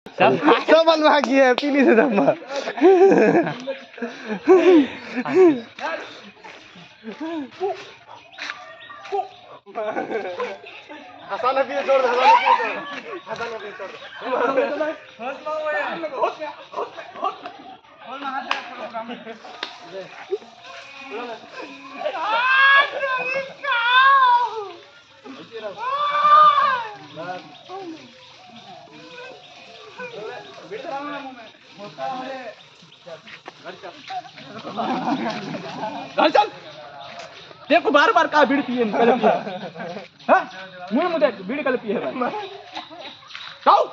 सब बनवा की है पीली से धम्मा हसन भी छोड़ हसन भी छोड़ चल देखो बार बार का बीड़ी पिए कल पिए हां मुंह मुंह देख बीड़ी कल पिए भाई खाओ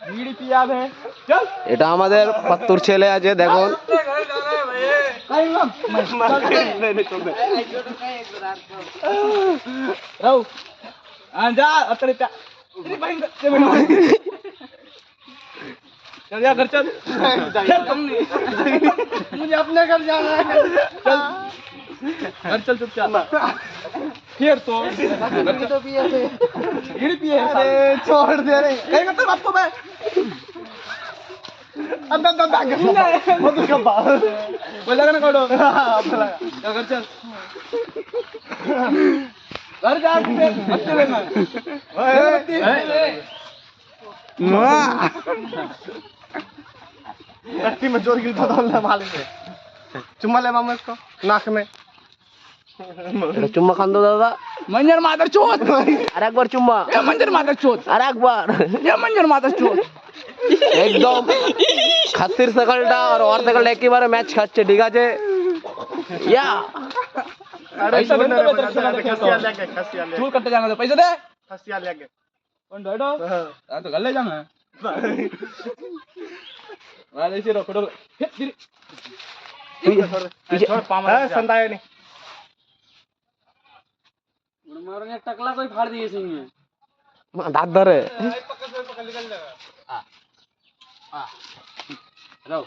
बीड़ी पिया है चल এটা আমাদের পাত্তুর ছেলে আছে দেখুন राव जा अतरे चल जा घर चल मुझे अपने घर जाना है चल घर चल चुपचाप फिर तो तो पिए थे बीड़ी पिए अरे छोड़ दे रे कहीं मत बाप को मैं अंदर अंदर भाग वो तो कब बोल लगा ना कोडो चल घर चल घर जा मत लेना टट्टी में जोर गिरता था अल्लाह मालूम है चुम्मा ले मामा इसको नाक में चुम्मा खान दो दादा मंजर मादर चोत अरे एक बार चुम्मा ये मंजर मादर चोत अरे एक बार ये मंजर मादर चोत একদম খাসির সকালটা আর ওর সকালটা একেবারে ম্যাচ খাচ্ছে ঠিক আছে ইয়া अरे चूल कट्टे जाना तो पैसे दे खसिया लेके कौन डोडो हां तो गले जाना है वाले से रोक रोक छोड़ पामा संदाय नहीं मारने टकला कोई फाड़ दिए सिंह दांत धरे पकड़ निकल जाएगा हां हेलो